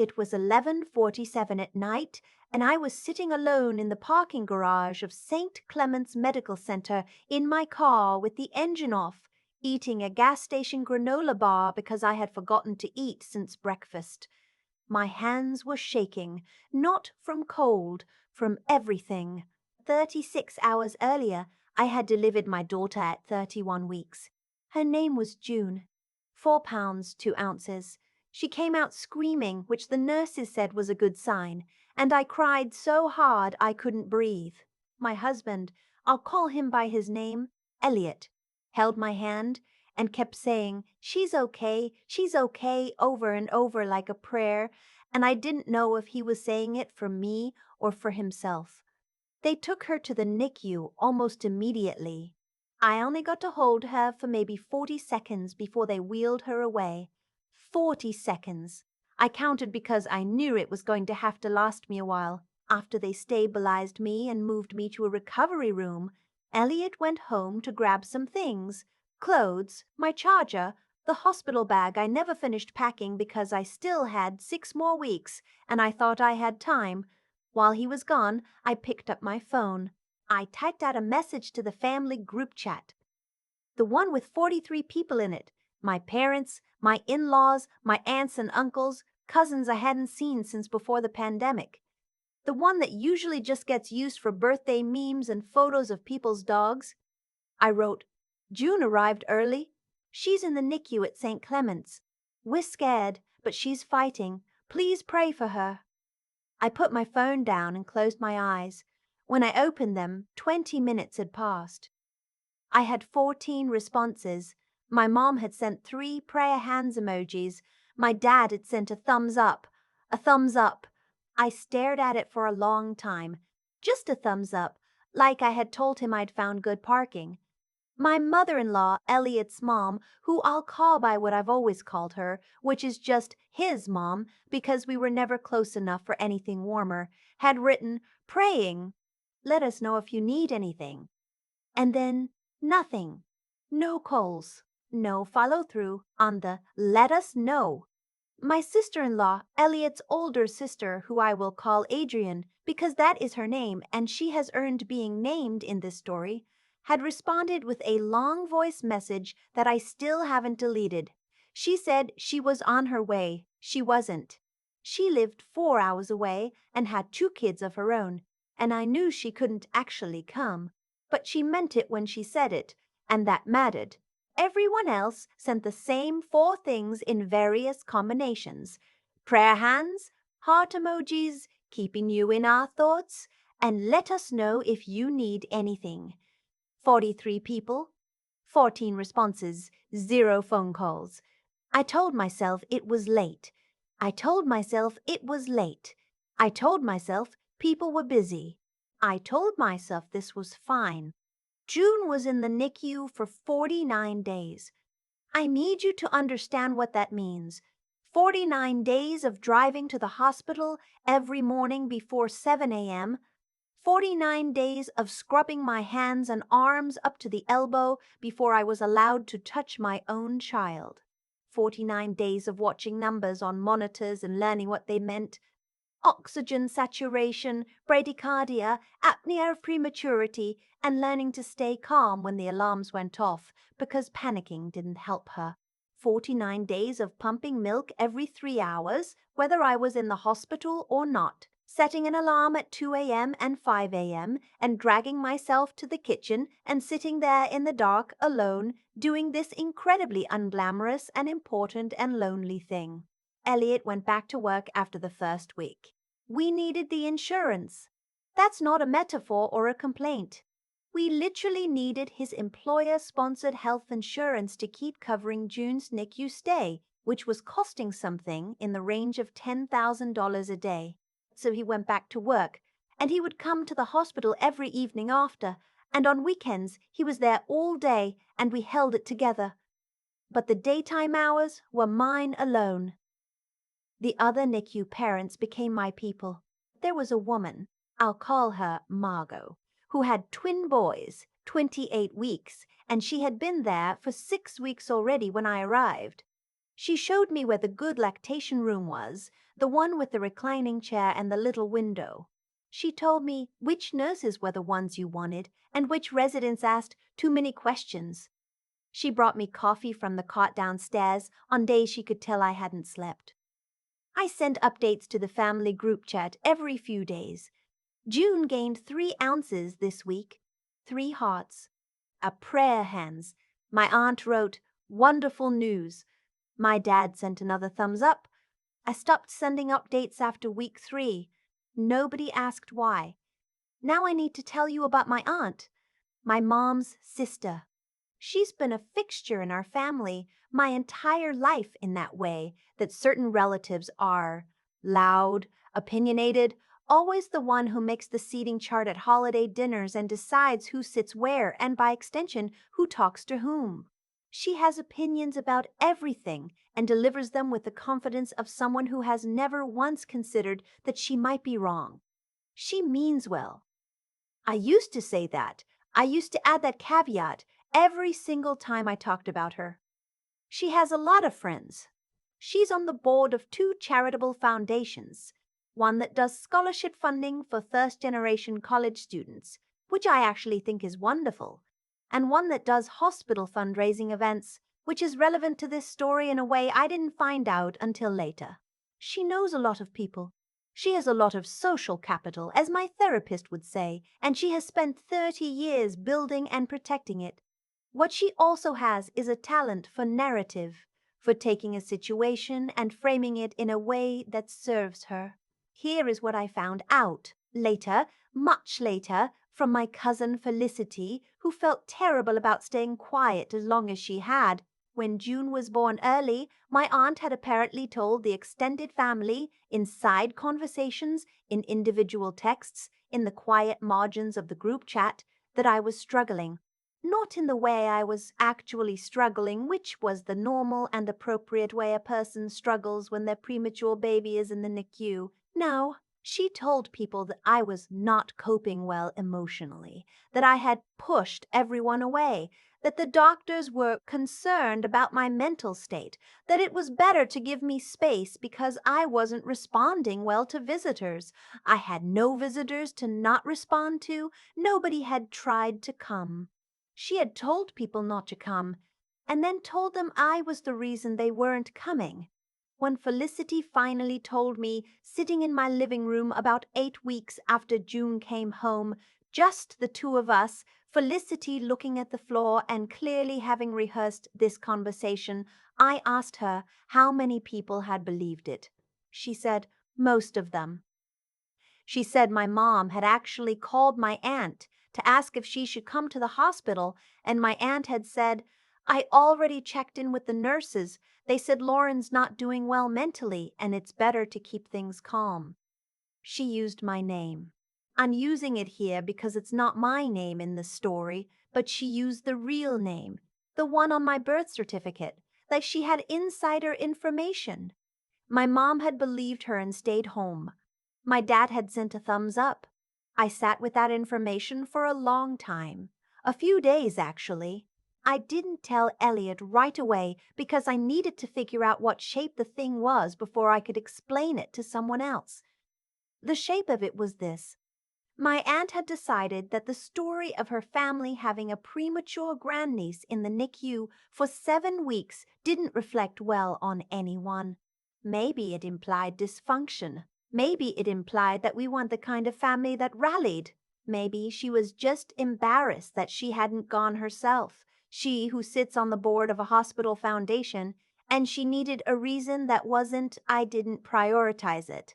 It was 11:47 at night, and I was sitting alone in the parking garage of St. Clement's Medical Center in my car with the engine off, eating a gas station granola bar because I had forgotten to eat since breakfast. My hands were shaking, not from cold, from everything. 36 hours earlier, I had delivered my daughter at 31 weeks. Her name was June. 4 pounds, 2 ounces. She came out screaming, which the nurses said was a good sign, and I cried so hard I couldn't breathe. My husband, I'll call him by his name, Elliot, held my hand and kept saying, she's okay, over and over like a prayer, and I didn't know if he was saying it for me or for himself. They took her to the NICU almost immediately. I only got to hold her for maybe 40 seconds before they wheeled her away. 40 seconds. I counted because I knew it was going to have to last me a while. After they stabilized me and moved me to a recovery room, Elliot went home to grab some things. Clothes, my charger, the hospital bag I never finished packing because I still had 6 more weeks and I thought I had time. While he was gone, I picked up my phone. I typed out a message to the family group chat. The one with 43 people in it. My parents, my in-laws, my aunts and uncles, cousins I hadn't seen since before the pandemic. The one that usually just gets used for birthday memes and photos of people's dogs. I wrote, June arrived early. She's in the NICU at St. Clement's. We're scared, but she's fighting. Please pray for her. I put my phone down and closed my eyes. When I opened them, 20 minutes had passed. I had 14 responses. My mom had sent 3 prayer hands emojis. My dad had sent a thumbs up. A thumbs up. I stared at it for a long time. Just a thumbs up, like I had told him I'd found good parking. My mother-in-law, Elliot's mom, who I'll call by what I've always called her, which is just his mom because we were never close enough for anything warmer, had written, praying. Let us know if you need anything. And then nothing. No calls. No follow-through on the let us know. My sister-in-law, Elliot's older sister, who I will call Adrian because that is her name and she has earned being named in this story, had responded with a long voice message that I still haven't deleted. She said she was on her way. She wasn't. She lived 4 hours away and had 2 kids of her own, and I knew she couldn't actually come. But she meant it when she said it, and that mattered. Everyone else sent the same 4 things in various combinations. Prayer hands, heart emojis, keeping you in our thoughts, and let us know if you need anything. 43 people, 14 responses, 0 phone calls. I told myself it was late. I told myself it was late. I told myself people were busy. I told myself this was fine. June was in the NICU for 49 days. I need you to understand what that means. 49 days of driving to the hospital every morning before 7 a.m., 49 days of scrubbing my hands and arms up to the elbow before I was allowed to touch my own child. 49 days of watching numbers on monitors and learning what they meant. Oxygen saturation, bradycardia, apnea of prematurity, and learning to stay calm when the alarms went off because panicking didn't help her. 49 days of pumping milk every 3 hours, whether I was in the hospital or not. Setting an alarm at 2 a.m. and 5 a.m. and dragging myself to the kitchen and sitting there in the dark alone, doing this incredibly unglamorous and important and lonely thing. Elliot went back to work after the first week. We needed the insurance. That's not a metaphor or a complaint. We literally needed his employer-sponsored health insurance to keep covering June's NICU stay, which was costing something in the range of $10,000 a day. So he went back to work, and he would come to the hospital every evening after, and on weekends he was there all day, and we held it together. But the daytime hours were mine alone. The other NICU parents became my people. There was a woman, I'll call her Margot, who had twin boys, 28 weeks, and she had been there for 6 weeks already when I arrived. She showed me where the good lactation room was, the one with the reclining chair and the little window. She told me which nurses were the ones you wanted and which residents asked too many questions. She brought me coffee from the cot downstairs on days she could tell I hadn't slept. I sent updates to the family group chat every few days. June gained 3 ounces this week. 3 hearts. A prayer hands. My aunt wrote, "Wonderful news." My dad sent another thumbs up. I stopped sending updates after week 3. Nobody asked why. Now I need to tell you about my aunt, my mom's sister. She's been a fixture in our family my entire life in that way that certain relatives are loud, opinionated, always the one who makes the seating chart at holiday dinners and decides who sits where and by extension who talks to whom. She has opinions about everything and delivers them with the confidence of someone who has never once considered that she might be wrong. She means well. I used to say that. I used to add that caveat every single time I talked about her. She has a lot of friends. She's on the board of 2 charitable foundations, one that does scholarship funding for first-generation college students, which I actually think is wonderful, and one that does hospital fundraising events, which is relevant to this story in a way I didn't find out until later. She knows a lot of people. She has a lot of social capital, as my therapist would say, and she has spent 30 years building and protecting it. What she also has is a talent for narrative, for taking a situation and framing it in a way that serves her. Here is what I found out later, much later, from my cousin Felicity, who felt terrible about staying quiet as long as she had. When June was born early, my aunt had apparently told the extended family, in side conversations, in individual texts, in the quiet margins of the group chat, that I was struggling. Not in the way I was actually struggling, which was the normal and appropriate way a person struggles when their premature baby is in the NICU. No, she told people that I was not coping well emotionally, that I had pushed everyone away, that the doctors were concerned about my mental state, that it was better to give me space because I wasn't responding well to visitors. I had no visitors to not respond to. Nobody had tried to come. She had told people not to come, and then told them I was the reason they weren't coming. When Felicity finally told me, sitting in my living room about 8 weeks after June came home, just the 2 of us, Felicity looking at the floor and clearly having rehearsed this conversation, I asked her how many people had believed it. She said, most of them. She said my mom had actually called my aunt to ask if she should come to the hospital, and my aunt had said, "I already checked in with the nurses. They said Lauren's not doing well mentally, and it's better to keep things calm." She used my name. I'm using it here because it's not my name in the story, but she used the real name, the one on my birth certificate, like she had insider information. My mom had believed her and stayed home. My dad had sent a thumbs up. I sat with that information for a long time. A few days, actually. I didn't tell Elliot right away because I needed to figure out what shape the thing was before I could explain it to someone else. The shape of it was this. My aunt had decided that the story of her family having a premature grandniece in the NICU for 7 weeks didn't reflect well on anyone. Maybe it implied dysfunction. Maybe it implied that we weren't the kind of family that rallied. Maybe she was just embarrassed that she hadn't gone herself, she who sits on the board of a hospital foundation, and she needed a reason that wasn't I didn't prioritize it.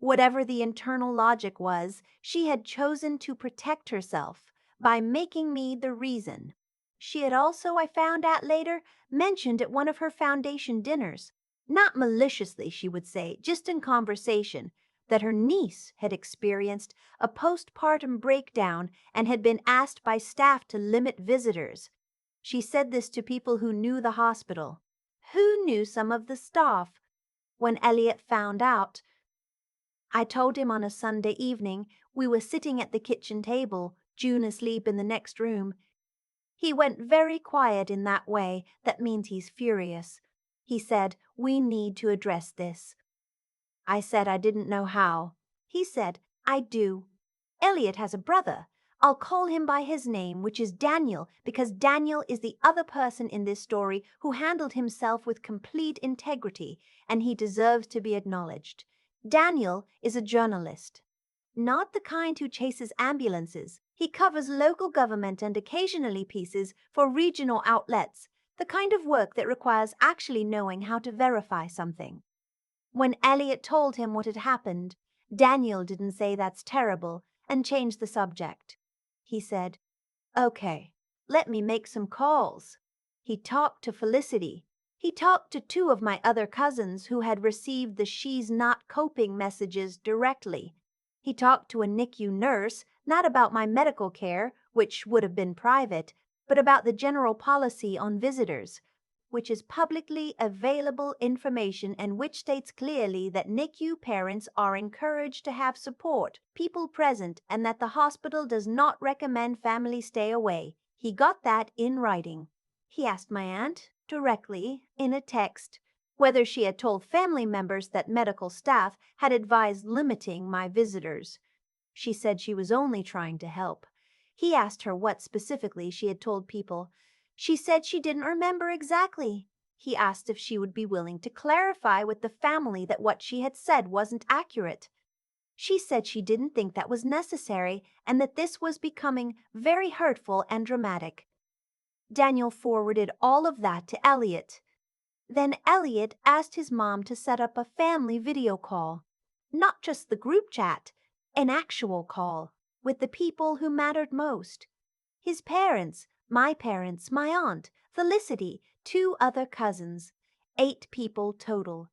Whatever the internal logic was, she had chosen to protect herself by making me the reason. She had also, I found out later, mentioned at one of her foundation dinners, not maliciously, she would say, just in conversation, that her niece had experienced a postpartum breakdown and had been asked by staff to limit visitors. She said this to people who knew the hospital, who knew some of the staff. When Elliot found out, I told him on a Sunday evening. We were sitting at the kitchen table, June asleep in the next room. He went very quiet in that way. That means he's furious. He said, "We need to address this." I said I didn't know how. He said, I do. Elliot has a brother. I'll call him by his name, which is Daniel, because Daniel is the other person in this story who handled himself with complete integrity, and he deserves to be acknowledged. Daniel is a journalist. Not the kind who chases ambulances. He covers local government and occasionally pieces for regional outlets, the kind of work that requires actually knowing how to verify something. When Elliot told him what had happened, Daniel didn't say that's terrible and changed the subject. He said, Okay, let me make some calls. He talked to Felicity. He talked to two of my other cousins who had received the she's not coping messages directly. He talked to a NICU nurse, not about my medical care, which would have been private, but about the general policy on visitors, which is publicly available information and which states clearly that NICU parents are encouraged to have support, people present, and that the hospital does not recommend families stay away. He got that in writing. He asked my aunt, directly, in a text, whether she had told family members that medical staff had advised limiting my visitors. She said she was only trying to help. He asked her what specifically she had told people. She said she didn't remember exactly. He asked if she would be willing to clarify with the family that what she had said wasn't accurate. She said she didn't think that was necessary and that this was becoming very hurtful and dramatic. Daniel forwarded all of that to Elliot. Then Elliot asked his mom to set up a family video call. Not just the group chat, an actual call with the people who mattered most. His parents, my aunt, Felicity, two other cousins. 8 people total.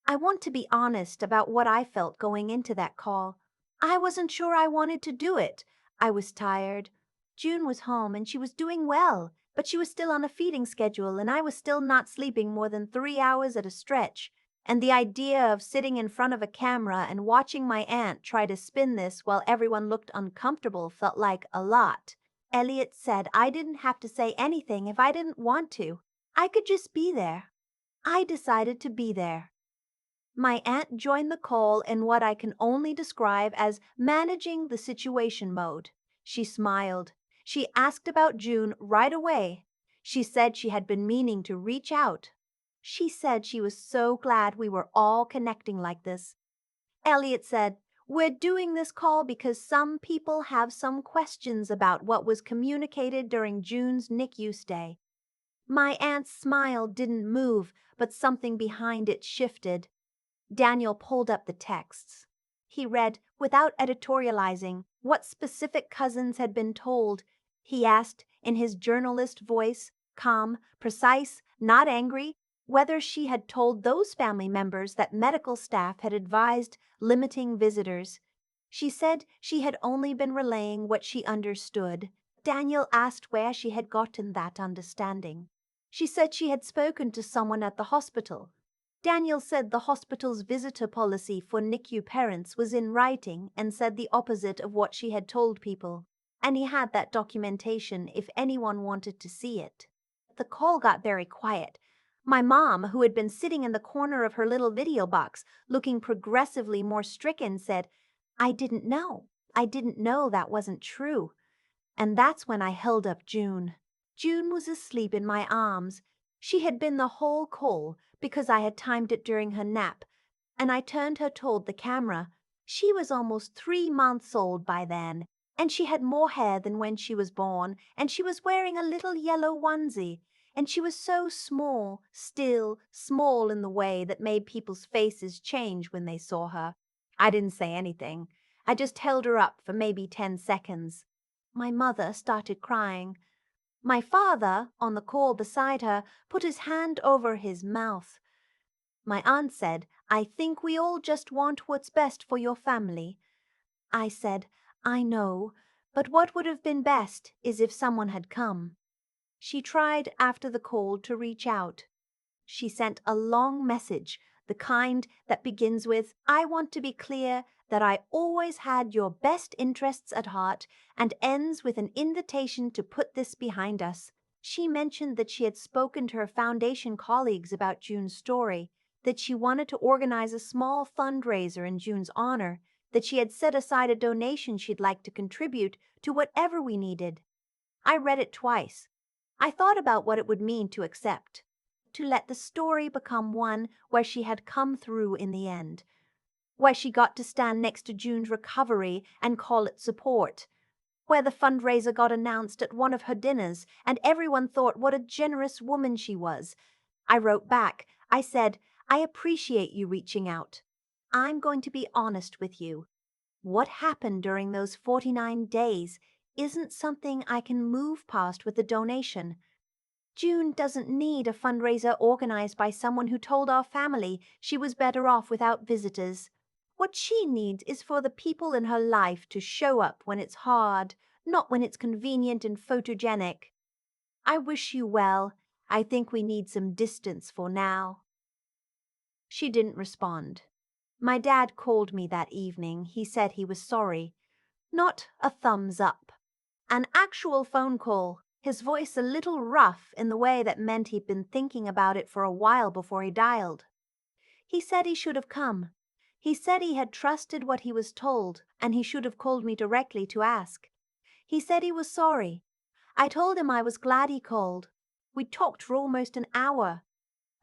I want to be honest about what I felt going into that call. I wasn't sure I wanted to do it. I was tired. June was home and she was doing well, but she was still on a feeding schedule and I was still not sleeping more than 3 hours at a stretch. And the idea of sitting in front of a camera and watching my aunt try to spin this while everyone looked uncomfortable felt like a lot. Elliot said I didn't have to say anything if I didn't want to. I could just be there. I decided to be there. My aunt joined the call in what I can only describe as managing the situation mode. She smiled. She asked about June right away. She said she had been meaning to reach out. She said she was so glad we were all connecting like this. Elliot said, We're doing this call because some people have some questions about what was communicated during June's NICU stay. My aunt's smile didn't move, but something behind it shifted. Daniel pulled up the texts. He read, without editorializing, what specific cousins had been told. He asked, in his journalist voice, calm, precise, not angry, whether she had told those family members that medical staff had advised limiting visitors. She said she had only been relaying what she understood. Daniel asked where she had gotten that understanding. She said she had spoken to someone at the hospital. Daniel said the hospital's visitor policy for NICU parents was in writing and said the opposite of what she had told people, and he had that documentation if anyone wanted to see it. The call got very quiet. My mom, who had been sitting in the corner of her little video box, looking progressively more stricken, said, I didn't know. I didn't know that wasn't true. And that's when I held up June. June was asleep in my arms. She had been the whole call because I had timed it during her nap, and I turned her toward the camera. She was almost 3 months old by then, and she had more hair than when she was born, and she was wearing a little yellow onesie, and she was so small, still small in the way that made people's faces change when they saw her. I didn't say anything. I just held her up for maybe 10 seconds. My mother started crying. My father, on the call beside her, put his hand over his mouth. My aunt said, I think we all just want what's best for your family. I said, I know, but what would have been best is if someone had come. She tried after the call to reach out. She sent a long message, the kind that begins with, I want to be clear that I always had your best interests at heart, and ends with an invitation to put this behind us. She mentioned that she had spoken to her foundation colleagues about June's story. that she wanted to organize a small fundraiser in June's honor, that she had set aside a donation she'd like to contribute to whatever we needed. I read it twice. I thought about what it would mean to accept, to let the story become one where she had come through in the end, where she got to stand next to June's recovery and call it support, where the fundraiser got announced at one of her dinners and everyone thought what a generous woman she was. I wrote back. I said, I appreciate you reaching out. I'm going to be honest with you. What happened during those 49 days isn't something I can move past with a donation. June doesn't need a fundraiser organized by someone who told our family she was better off without visitors. What she needs is for the people in her life to show up when it's hard, not when it's convenient and photogenic. I wish you well. I think we need some distance for now. She didn't respond. My dad called me that evening. He said he was sorry. Not a thumbs up. An actual phone call, his voice a little rough in the way that meant he'd been thinking about it for a while before he dialed. He said he should have come. He said he had trusted what he was told, and he should have called me directly to ask. He said he was sorry. I told him I was glad he called. We talked for almost an hour.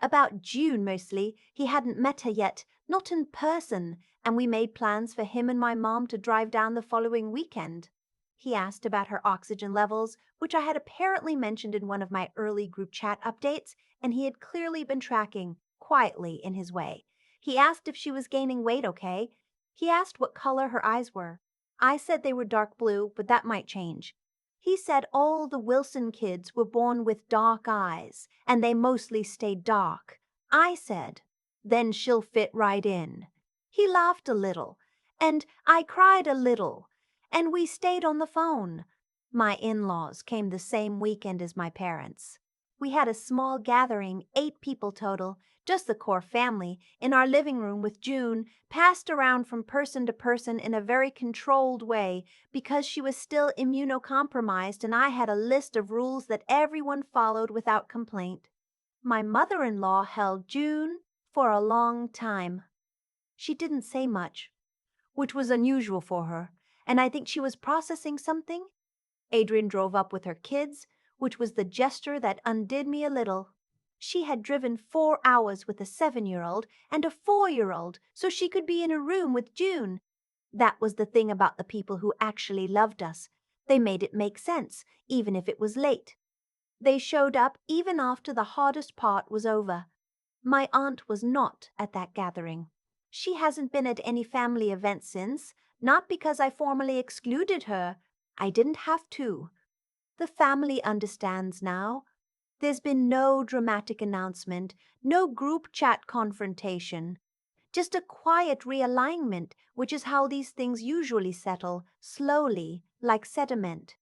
About June mostly. He hadn't met her yet, not in person, and we made plans for him and my mom to drive down the following weekend. He asked about her oxygen levels, which I had apparently mentioned in one of my early group chat updates, and he had clearly been tracking, quietly in his way. He asked if she was gaining weight okay. He asked what color her eyes were. I said they were dark blue, but that might change. He said all the Wilson kids were born with dark eyes, and they mostly stayed dark. I said, then she'll fit right in. He laughed a little, and I cried a little, and we stayed on the phone. My in-laws came the same weekend as my parents. We had a small gathering, 8 people total, just the core family, in our living room with June, passed around from person to person in a very controlled way because she was still immunocompromised and I had a list of rules that everyone followed without complaint. My mother-in-law held June for a long time. She didn't say much, which was unusual for her, and I think she was processing something. Adrian drove up with her kids, which was the gesture that undid me a little. She had driven 4 hours with a 7-year-old and a 4-year-old so she could be in a room with June. That was the thing about the people who actually loved us. They made it make sense, even if it was late. They showed up even after the hardest part was over. My aunt was not at that gathering. She hasn't been at any family event since, not because I formally excluded her. I didn't have to. The family understands now. There's been no dramatic announcement, no group chat confrontation. Just a quiet realignment, which is how these things usually settle, slowly, like sediment.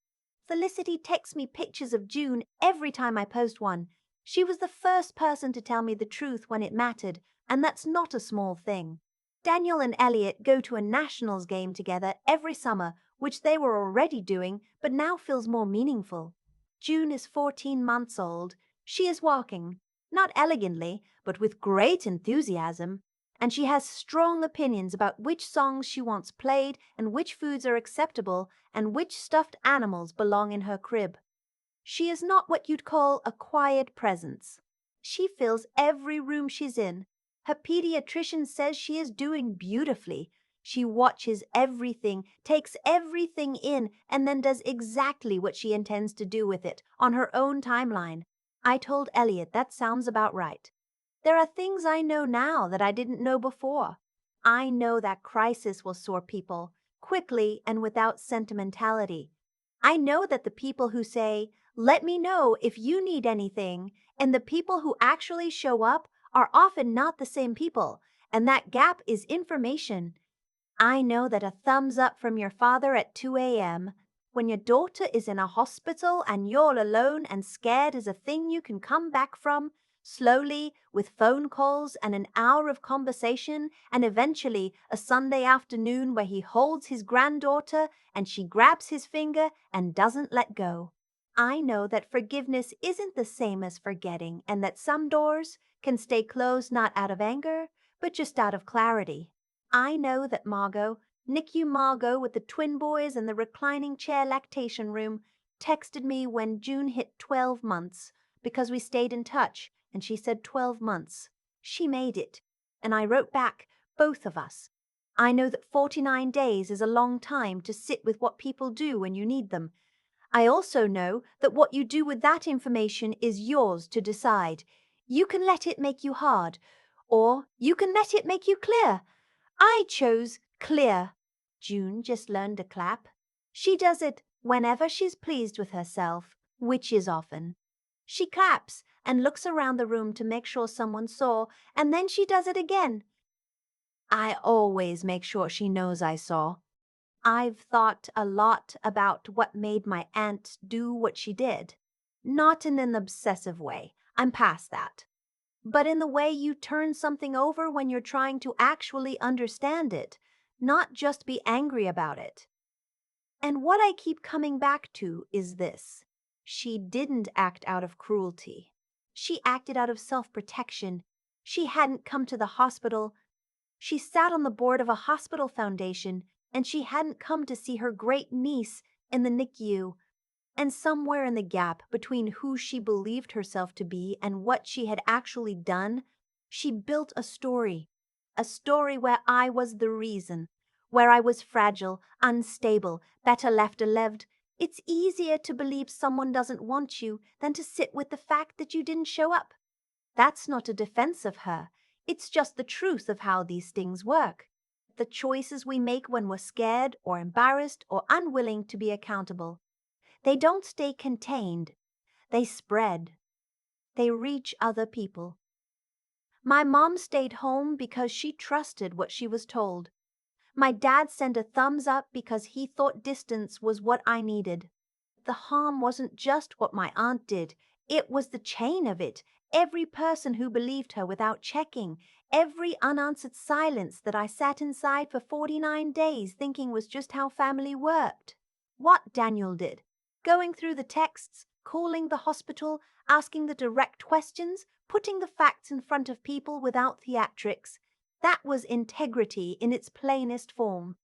Felicity texts me pictures of June every time I post one. She was the first person to tell me the truth when it mattered, and that's not a small thing. Daniel and Elliot go to a Nationals game together every summer, which they were already doing, but now feels more meaningful. June is 14 months old. She is walking, not elegantly, but with great enthusiasm, and she has strong opinions about which songs she wants played and which foods are acceptable and which stuffed animals belong in her crib. She is not what you'd call a quiet presence. She fills every room she's in. Her pediatrician says she is doing beautifully. She watches everything, takes everything in, and then does exactly what she intends to do with it on her own timeline. I told Elliot that sounds about right. There are things I know now that I didn't know before. I know that crisis will soar people, quickly and without sentimentality. I know that the people who say, let me know if you need anything, and the people who actually show up are often not the same people, and that gap is information. I know that a thumbs up from your father at 2 a.m. when your daughter is in a hospital and you're alone and scared is a thing you can come back from, slowly, with phone calls and an hour of conversation, and eventually a Sunday afternoon where he holds his granddaughter and she grabs his finger and doesn't let go. I know that forgiveness isn't the same as forgetting and that some doors can stay closed not out of anger, but just out of clarity. I know that Margot, NICU Margot with the twin boys in the reclining chair lactation room, texted me when June hit 12 months because we stayed in touch and she said 12 months. She made it. And I wrote back, both of us. I know that 49 days is a long time to sit with what people do when you need them. I also know that what you do with that information is yours to decide. You can let it make you hard, or you can let it make you clear. I chose clear. June just learned to clap. She does it whenever she's pleased with herself, which is often. She claps and looks around the room to make sure someone saw, and then she does it again. I always make sure she knows I saw. I've thought a lot about what made my aunt do what she did. Not in an obsessive way. I'm past that. But in the way you turn something over when you're trying to actually understand it, not just be angry about it. And what I keep coming back to is this. She didn't act out of cruelty. She acted out of self-protection. She hadn't come to the hospital. She sat on the board of a hospital foundation, and she hadn't come to see her great niece in the NICU. And somewhere in the gap between who she believed herself to be and what she had actually done, she built a story where I was the reason, where I was fragile, unstable, better left alone. It's easier to believe someone doesn't want you than to sit with the fact that you didn't show up. That's not a defense of her. It's just the truth of how these things work. The choices we make when we're scared or embarrassed or unwilling to be accountable. They don't stay contained. They spread. They reach other people. My mom stayed home because she trusted what she was told. My dad sent a thumbs up because he thought distance was what I needed. The harm wasn't just what my aunt did. It was the chain of it. Every person who believed her without checking. Every unanswered silence that I sat inside for 49 days thinking was just how family worked. What Daniel did. Going through the texts, calling the hospital, asking the direct questions, putting the facts in front of people without theatrics. That was integrity in its plainest form.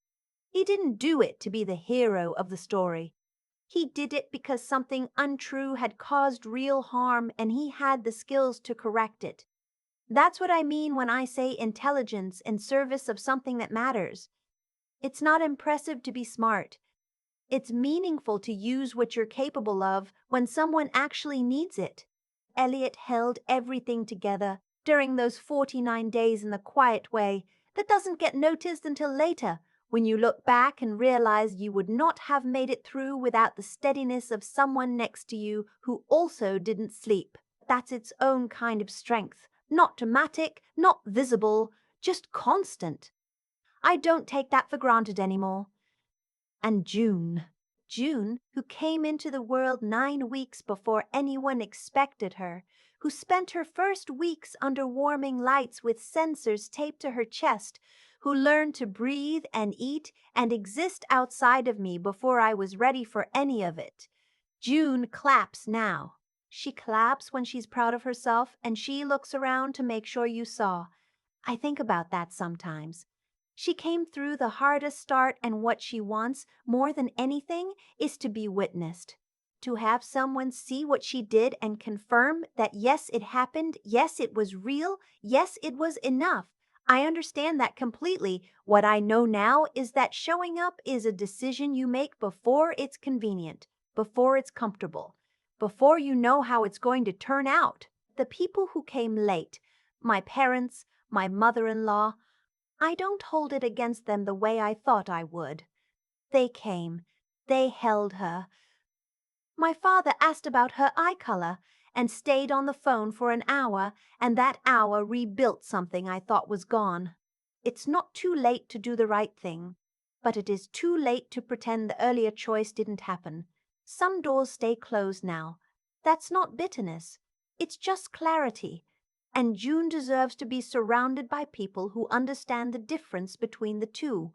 He didn't do it to be the hero of the story. He did it because something untrue had caused real harm and he had the skills to correct it. That's what I mean when I say intelligence in service of something that matters. It's not impressive to be smart. It's meaningful to use what you're capable of when someone actually needs it. Elliot held everything together during those 49 days in the quiet way that doesn't get noticed until later, when you look back and realize you would not have made it through without the steadiness of someone next to you who also didn't sleep. That's its own kind of strength. Not dramatic, not visible, just constant. I don't take that for granted anymore. And June, who came into the world 9 weeks before anyone expected her, who spent her first weeks under warming lights with sensors taped to her chest, who learned to breathe and eat and exist outside of me before I was ready for any of it. June claps now. She claps when she's proud of herself, and she looks around to make sure you saw. I think about that sometimes. She came through the hardest start, and what she wants more than anything is to be witnessed. To have someone see what she did and confirm that yes, it happened, yes, it was real, yes, it was enough. I understand that completely. What I know now is that showing up is a decision you make before it's convenient, before it's comfortable, before you know how it's going to turn out. The people who came late, my parents, my mother-in-law, I don't hold it against them the way I thought I would. They came. They held her. My father asked about her eye color and stayed on the phone for an hour, and that hour rebuilt something I thought was gone. It's not too late to do the right thing, but it is too late to pretend the earlier choice didn't happen. Some doors stay closed now. That's not bitterness. It's just clarity. And June deserves to be surrounded by people who understand the difference between the two.